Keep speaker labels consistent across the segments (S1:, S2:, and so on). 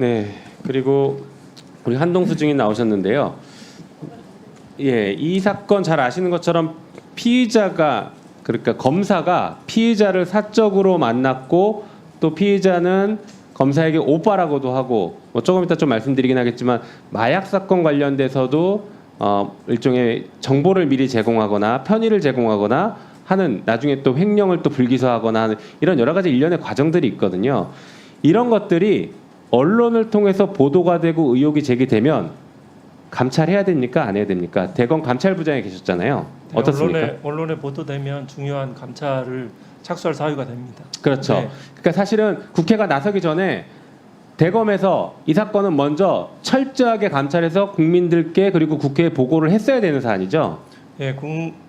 S1: 네, 그리고 우리 한동수 증인 나오셨는데요. 예, 이 사건 잘 아시는 것처럼 피의자가 그러니까 검사가 피의자를 사적으로 만났고 또 피의자는 검사에게 오빠라고도 하고 뭐 조금 이따 좀 말씀드리긴 하겠지만 마약 사건 관련돼서도 일종의 정보를 미리 제공하거나 편의를 제공하거나 하는 나중에 또 횡령을 또 불기소하거나 하는 이런 여러 가지 일련의 과정들이 있거든요. 이런 것들이 언론을 통해서 보도가 되고 의혹이 제기되면 감찰해야 됩니까? 안 해야 됩니까? 대검 감찰부장에 계셨잖아요.
S2: 네,
S1: 어떻습니까?
S2: 언론에 보도되면 중요한 감찰을 착수할 사유가 됩니다.
S1: 그렇죠.
S2: 네.
S1: 그러니까 사실은 국회가 나서기 전에 대검에서 이 사건은 먼저 철저하게 감찰해서 국민들께 그리고 국회에 보고를 했어야 되는 사안이죠.
S2: 예,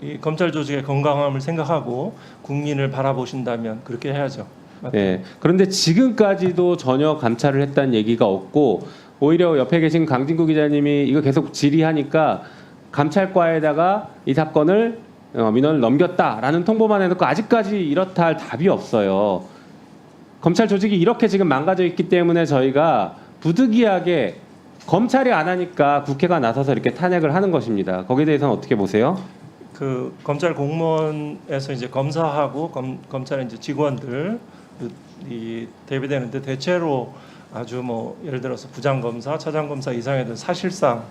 S2: 이 검찰 조직의 건강함을 생각하고 국민을 바라보신다면 그렇게 해야죠.
S1: 네. 그런데 지금까지도 전혀 감찰을 했다는 얘기가 없고 오히려 옆에 계신 강진구 기자님이 이거 계속 질의하니까 감찰과에다가 이 사건을 민원을 넘겼다라는 통보만 해놓고 아직까지 이렇다 할 답이 없어요. 검찰 조직이 이렇게 지금 망가져 있기 때문에 저희가 부득이하게 검찰이 안 하니까 국회가 나서서 이렇게 탄핵을 하는 것입니다. 거기에 대해서는 어떻게 보세요?
S2: 그 검찰 공무원에서 이제 검사하고 검찰의 이제 직원들 이 대비되는데 대체로 아주 뭐 예를 들어서 부장검사, 차장검사 이상에도 사실상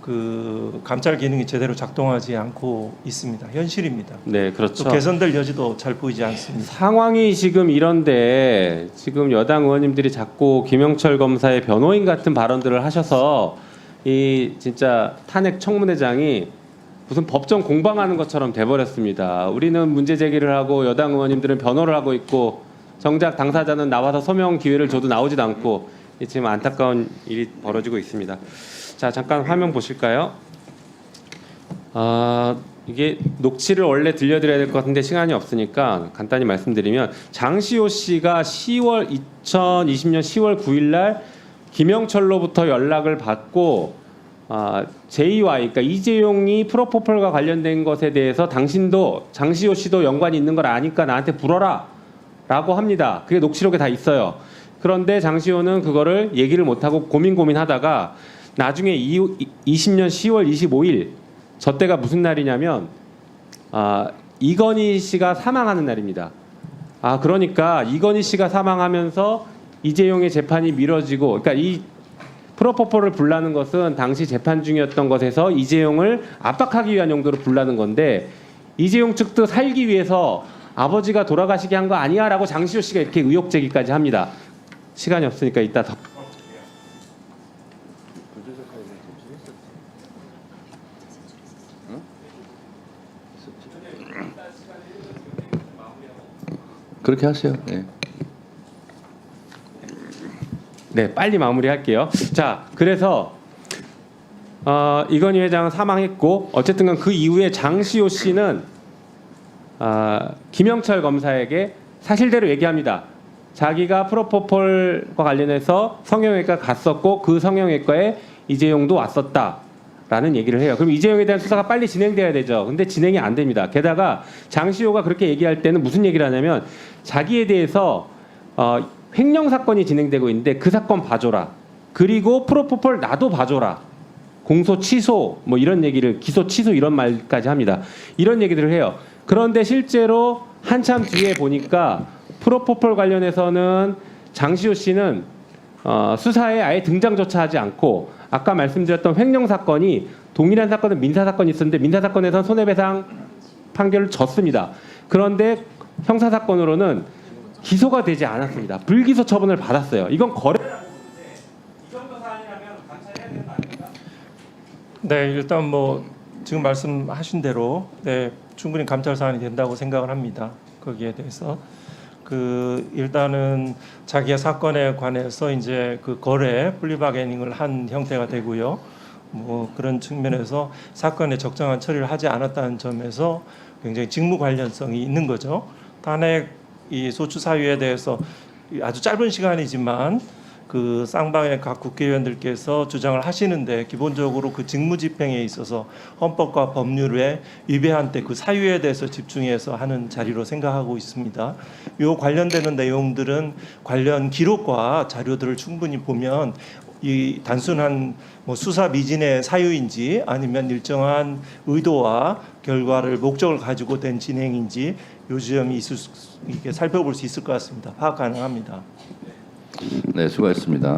S2: 그 감찰 기능이 제대로 작동하지 않고 있습니다. 현실입니다.
S1: 네, 그렇죠.
S2: 또 개선될 여지도 잘 보이지 않습니다.
S1: 상황이 지금 이런데 지금 여당 의원님들이 자꾸 김영철 검사의 변호인 같은 발언들을 하셔서 이 진짜 탄핵 청문회장이 무슨 법정 공방하는 것처럼 돼버렸습니다. 우리는 문제 제기를 하고 여당 의원님들은 변호를 하고 있고 정작 당사자는 나와서 소명 기회를 줘도 나오지도 않고 지금 안타까운 일이 벌어지고 있습니다. 자, 잠깐 화면 보실까요? 이게 녹취를 원래 들려드려야 될 것 같은데 시간이 없으니까 간단히 말씀드리면 장시호 씨가 2020년 10월 9일 날 김영철로부터 연락을 받고 JY 그러니까 이재용이 프로포폴과 관련된 것에 대해서 당신도 장시호 씨도 연관이 있는 걸 아니까 나한테 불어라 라고 합니다. 그게 녹취록에 다 있어요. 그런데 장시호는 그거를 얘기를 못하고 고민하다가 나중에 20년 10월 25일 저 때가 무슨 날이냐면 이건희 씨가 사망하는 날입니다. 그러니까 이건희 씨가 사망하면서 이재용의 재판이 미뤄지고 그러니까 이 프로포폴을 불라는 것은 당시 재판 중이었던 것에서 이재용을 압박하기 위한 용도로 불라는 건데 이재용 측도 살기 위해서 아버지가 돌아가시게 한 거 아니야? 라고 장시호 씨가 이렇게 의혹 제기까지 합니다. 시간이 없으니까 이따 더.
S3: 그렇게 하세요. 네.
S1: 네, 빨리 마무리할게요. 자, 그래서 이건희 회장은 사망했고 어쨌든 그 이후에 장시호 씨는 김영철 검사에게 사실대로 얘기합니다. 자기가 프로포폴과 관련해서 성형외과 갔었고 그 성형외과에 이재용도 왔었다라는 얘기를 해요. 그럼 이재용에 대한 수사가 빨리 진행돼야 되죠. 근데 진행이 안 됩니다. 게다가 장시호가 그렇게 얘기할 때는 무슨 얘기를 하냐면 자기에 대해서 횡령 사건이 진행되고 있는데 그 사건 봐줘라. 그리고 프로포폴 나도 봐줘라. 공소 취소 뭐 이런 얘기를 기소 취소 이런 말까지 합니다. 이런 얘기들을 해요. 그런데 실제로 한참 뒤에 보니까 프로포폴 관련해서는 장시호 씨는 수사에 아예 등장조차 하지 않고 아까 말씀드렸던 횡령 사건이 동일한 사건은 민사 사건이 있었는데 민사 사건에서는 손해배상 판결을 졌습니다. 그런데 형사 사건으로는 기소가 되지 않았습니다. 불기소 처분을 받았어요. 이건 거래라고 보는데 이 정도 사안이라면 감찰해야 되는 거 아닙니까?
S2: 네, 일단 뭐 지금 말씀하신 대로 네, 충분히 감찰 사안이 된다고 생각을 합니다. 거기에 대해서 일단은 자기의 사건에 관해서 이제 그 거래 플리바게닝을 한 형태가 되고요. 뭐 그런 측면에서 사건에 적정한 처리를 하지 않았다는 점에서 굉장히 직무 관련성이 있는 거죠. 탄핵 이 소추 사유에 대해서 아주 짧은 시간이지만 그 쌍방의 각 국회의원들께서 주장을 하시는데 기본적으로 그 직무집행에 있어서 헌법과 법률에 위배한 때 그 사유에 대해서 집중해서 하는 자리로 생각하고 있습니다. 요 관련되는 내용들은 관련 기록과 자료들을 충분히 보면 이 단순한 뭐 수사 미진의 사유인지 아니면 일정한 의도와 결과를 목적을 가지고 된 진행인지 요 지점이 이렇게 살펴볼 수 있을 것 같습니다. 파악 가능합니다.
S3: 네, 수고했습니다.